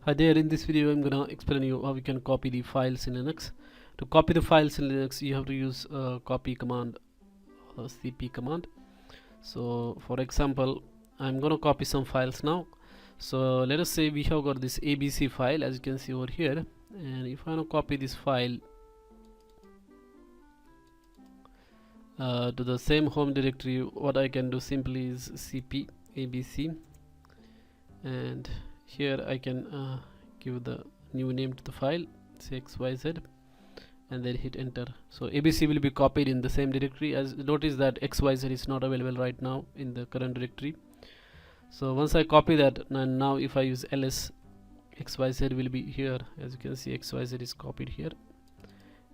Hi there, in this video I'm gonna explain you how we can copy the files in Linux. To copy the files in Linux you have to use copy command or cp command. So for example, I'm gonna copy some files now. So let us say we have got this abc file, as you can see over here, and if I want to copy this file to the same home directory, what I can do simply is cp abc, and here I can give the new name to the file, say xyz, and then hit enter. So abc will be copied in the same directory. As notice that xyz is not available right now in the current directory. So once I copy that, and now if I use ls, xyz will be here. As you can see, xyz is copied here,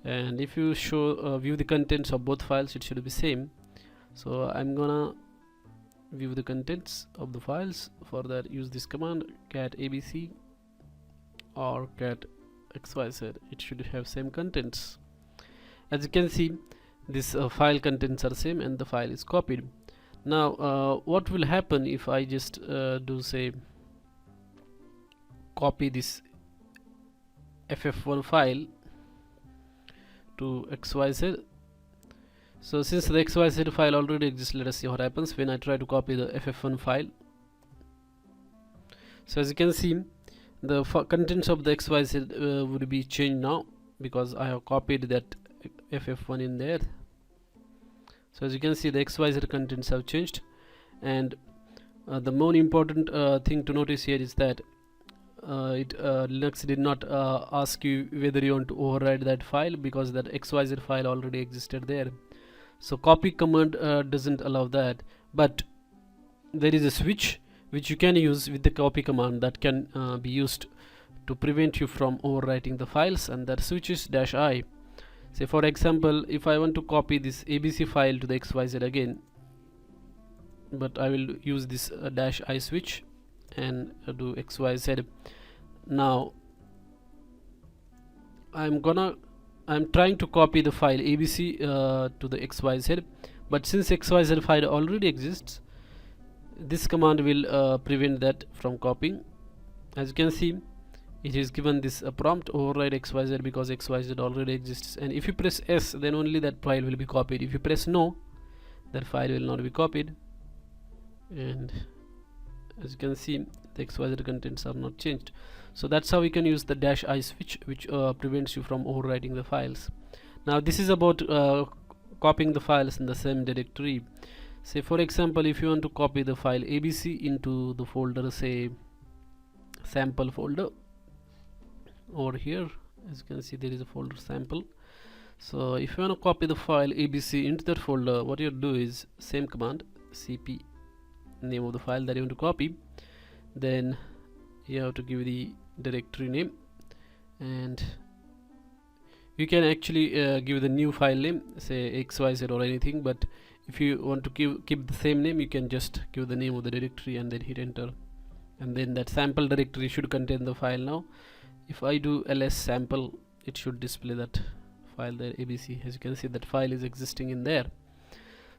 and if you view the contents of both files, it should be same. So I'm gonna view the contents of the files. For that, use this command cat abc or cat xyz. It should have same contents. As you can see, this file contents are same and the file is copied. Now what will happen if I just do say copy this ff1 file to xyz? So since the xyz file already exists, let us see what happens when I try to copy the ff1 file. So as you can see, the contents of the xyz would be changed now because I have copied that ff1 in there. So as you can see, the xyz contents have changed, and the more important thing to notice here is that Linux did not ask you whether you want to override that file, because that xyz file already existed there. So copy command doesn't allow that, but there is a switch which you can use with the copy command that can be used to prevent you from overwriting the files, and that switch is -i. Say for example, if I want to copy this abc file to the xyz again, but I will use this -i switch and do xyz. Now I'm trying to copy the file abc to the xyz, but since xyz file already exists, this command will prevent that from copying. As you can see, it is given this prompt override xyz because xyz already exists, and if you press S, then only that file will be copied. If you press no, that file will not be copied. And as you can see, the xyz contents are not changed. So that's how we can use the -i switch, which prevents you from overwriting the files. Now this is about copying the files in the same directory. Say for example, if you want to copy the file abc into the folder, say sample folder, over here, as you can see, there is a folder sample. So if you want to copy the file abc into that folder, what you do is same command, cp name of the file that you want to copy, then you have to give the directory name, and you can actually give the new file name, say xyz or anything, but if you want to keep the same name, you can just give the name of the directory and then hit enter, and then that sample directory should contain the file. Now if I do ls sample, it should display that file there, abc. As you can see, that file is existing in there.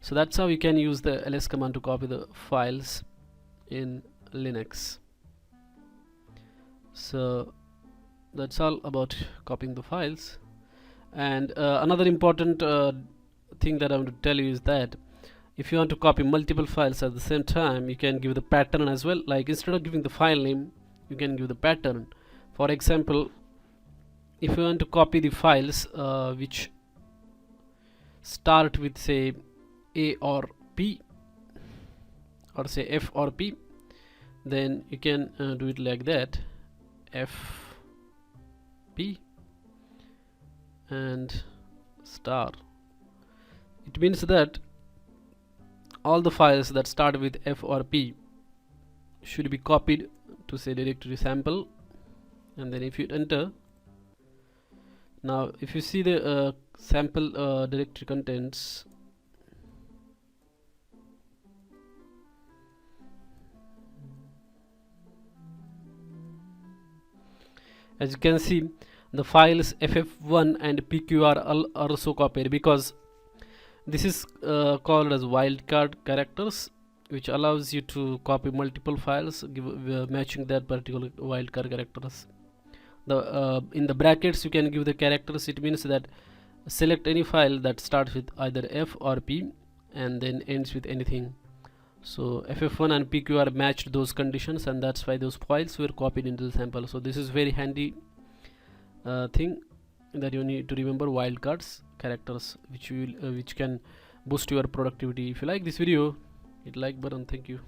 So that's how you can use the ls command to copy the files in Linux. So that's all about copying the files. And another important thing that I want to tell you is that if you want to copy multiple files at the same time, you can give the pattern as well. Like instead of giving the file name, you can give the pattern. For example, if you want to copy the files which start with say A or P, or say F or P, then you can do it like that, F P and star. It means that all the files that start with F or P should be copied to say directory sample, and then if you enter, now if you see the sample directory contents, as you can see, the files ff1 and pqr are also copied, because this is called as wildcard characters. which allows you to copy multiple files, matching that particular wildcard characters. In the brackets you can give the characters. It means that select any file that starts with either F or P and then ends with anything. So ff1 and pqr matched those conditions, and that's why those files were copied into the sample. So this is very handy thing that you need to remember, wildcards characters, which can boost your productivity. If you like this video, hit like button. Thank you.